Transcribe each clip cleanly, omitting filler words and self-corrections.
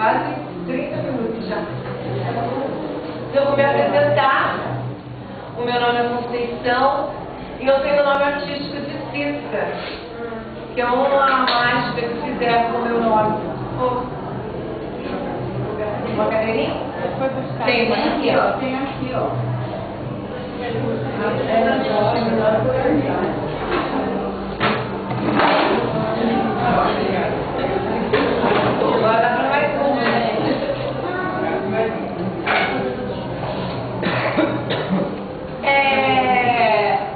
quase 30 minutos já. Eu vou me apresentar. O meu nome é Conceição e eu tenho o nome artístico de Cissa, que é uma mágica que fizeram com o meu nome. Uma cadeirinha? Tem uma aqui, ó. Tem aqui, ó. Agora dá para mais uma, né?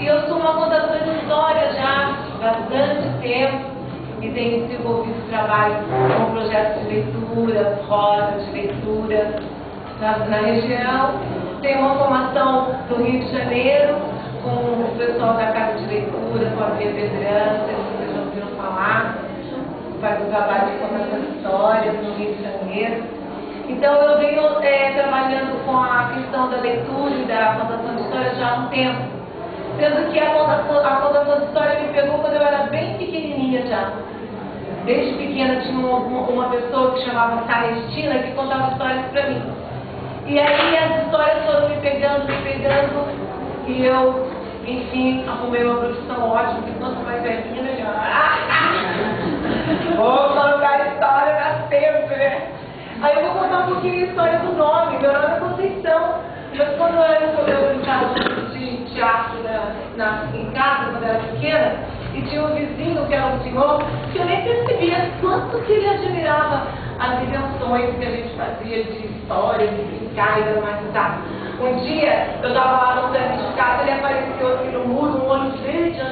Eu sou uma contadora de história já há bastante tempo e tenho desenvolvido trabalho com projetos de leitura, rodas de leitura na região. Tenho uma formação no Rio de Janeiro com o pessoal da Casa de Leitura, com a Bia Pedrança, vocês já ouviram falar, faz um trabalho de contação de histórias no Rio de Janeiro. Então eu venho trabalhando com a questão da leitura e da contação de história já há um tempo, sendo que a contação de história me pegou quando eu era bem pequenininha já. Desde pequena tinha uma pessoa que chamava Celestina que contava histórias para mim. E aí as histórias foram me pegando, e eu, enfim, arrumei uma profissão ótima, que quanto mais velhinha, melhor. Vou colocar a história na sempre, né? Aí eu vou contar um pouquinho a história do nome. Meu nome é Conceição, mas quando eu brincava de teatro em casa, quando eu era pequena, e tinha um vizinho que era um senhor, que eu nem percebia quanto que ele admirava as invenções que a gente fazia de história, de brincar e dramatizar. Um dia, eu estava lá no centro de casa, ele apareceu assim no muro, um olho verde,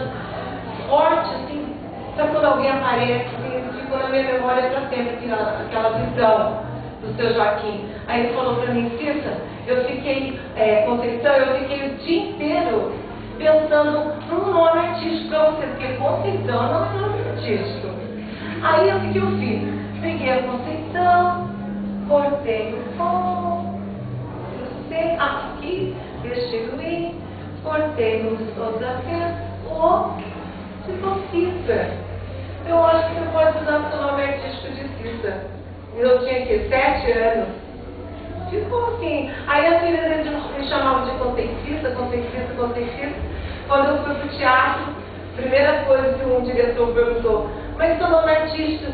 forte, assim, sabe quando alguém aparece, assim, ficou na minha memória para sempre aquela visão do seu Joaquim. Aí ele falou para mim, Cissa, Conceição, eu fiquei o dia inteiro pensando num nome artístico para você, porque Conceição não é nome artístico. Aí o que eu fiz? Peguei a Conceição, cortei o som, trouxe aqui, deixei o i, cortei nos todos acentos, o, ficou Cissa. Eu acho que você pode usar o seu nome artístico de Cissa. Eu tinha aqui 7 anos. Ficou assim. Aí a filha dele me chamava de Conceicissa. Quando eu fui pro teatro, a primeira coisa que um diretor perguntou, mas seu nome artístico?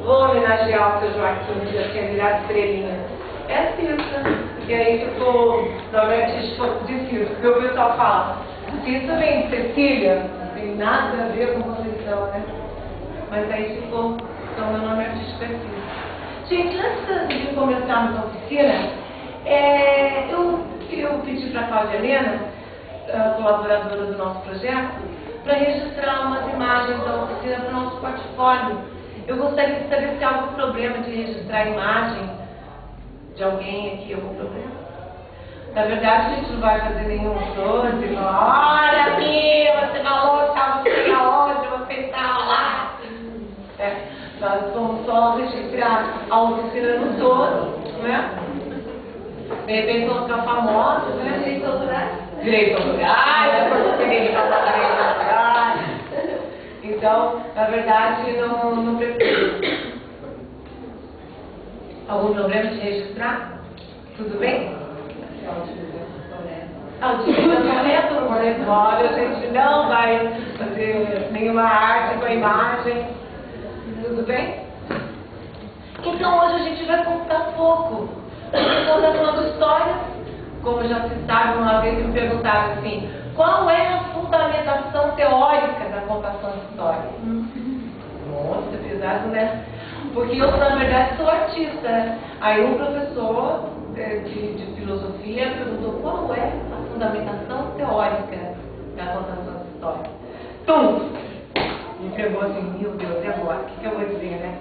Vou homenagear o seu Joaquim, que já tinha virado estrelinha. É Cissa. E aí ficou nome artístico de Cissa. Porque o pessoal fala, Cissa vem de Cecília, não tem nada a ver com Conceição, né? Mas aí ficou, então meu nome artístico é Cissa. Gente, antes de começarmos a oficina, eu pedi para a Cláudia Helena, colaboradora do nosso projeto, para registrar umas imagens da oficina para o nosso portfólio. Eu gostaria de saber se há algum problema de registrar a imagem de alguém aqui, algum problema. Na verdade, a gente não vai fazer nenhum close e falar, olha aqui, você falou que estava sem aonde, você estava lá. Nós vamos só registrar a oficina no todo, né? De repente vamos ficar famosos, né? Direito autorais, depois direito autorais. Então, na verdade, não preciso. Algum problema de registrar? Tudo bem? A utilização correta no portfólio, a gente não vai fazer nenhuma arte com a imagem. Tudo bem? Então hoje a gente vai contar pouco. Contando histórias, como já citaram uma vez, me perguntaram assim, qual é a fundamentação teórica da contação de história? Nossa, pesado, né? Porque eu, na verdade, sou artista, né? Aí um professor de filosofia perguntou qual é a fundamentação teórica da contação de história. Me pegou assim, meu Deus, e agora? O que eu vou dizer, né?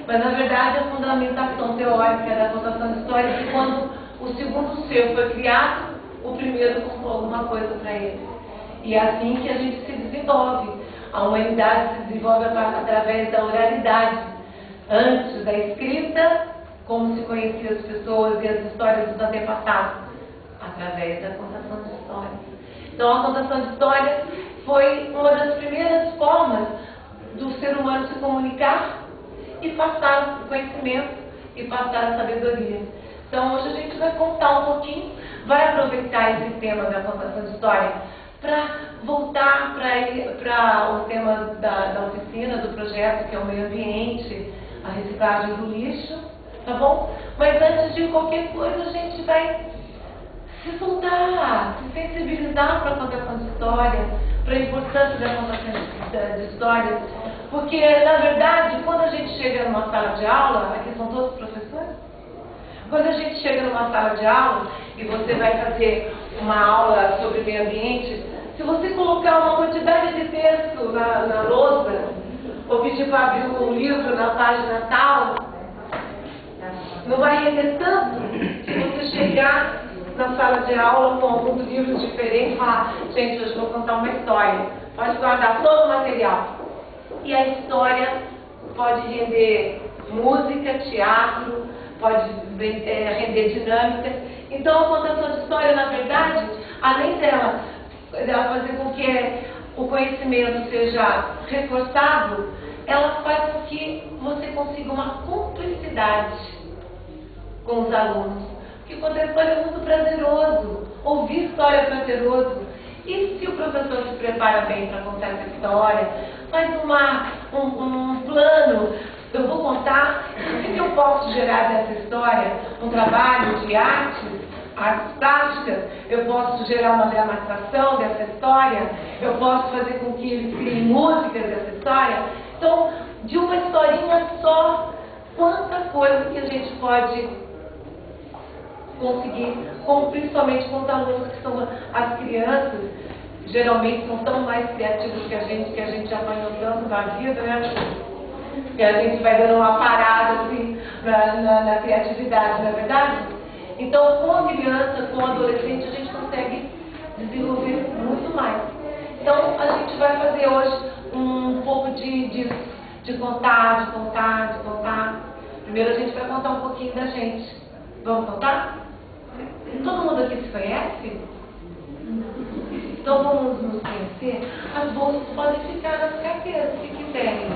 Mas, na verdade, a fundamentação teórica da contação de história é que quando o segundo ser foi criado, o primeiro contou alguma coisa para ele. E é assim que a gente se desenvolve. A humanidade se desenvolve através da oralidade. Antes da escrita, como se conhecia as pessoas e as histórias dos antepassados? Através da contação de histórias. Então, a contação de histórias foi uma das primeiras formas do ser humano se comunicar e passar o conhecimento e passar a sabedoria. Então hoje a gente vai contar um pouquinho, vai aproveitar esse tema da contação de história para voltar para o tema da oficina, do projeto, que é o meio ambiente, a reciclagem do lixo, tá bom? Mas antes de qualquer coisa a gente vai se soltar, se sensibilizar para a contação de história, para a importância da contação de história, porque, na verdade, quando a gente chega numa sala de aula, aqui são todos professores, quando a gente chega numa sala de aula e você vai fazer uma aula sobre meio ambiente, se você colocar uma quantidade de texto na lousa, ou pedir para abrir um livro na página tal, não vai render tanto se você chegar na sala de aula com alguns livros diferentes e falar, gente, hoje eu vou contar uma história. Pode guardar todo o material. E a história pode render música, teatro, pode render dinâmica. Então a contação de história, na verdade, além dela fazer com que o conhecimento seja reforçado, ela faz com que você consiga uma cumplicidade com os alunos. Porque contar história é muito prazeroso, ouvir história é prazeroso. E se o professor se prepara bem para contar essa história, faz um plano, eu vou contar o que eu posso gerar dessa história, um trabalho de artes plásticas, eu posso gerar uma dramatização dessa história, eu posso fazer com que eles criem músicas dessa história. Então, de uma historinha só, quanta coisa que a gente pode conseguir, como principalmente com os alunos que são as crianças, geralmente são tão mais criativos que a gente apanhou tanto na vida, né? E a gente vai dando uma parada assim na criatividade, não é verdade? Então, com a criança, com o adolescente, a gente consegue desenvolver muito mais. Então, a gente vai fazer hoje um pouco de contar. Primeiro a gente vai contar um pouquinho da gente. Vamos contar? Todo mundo aqui se conhece? Então vamos nos conhecer. As bolsas podem ficar nas carteiras, se quiserem.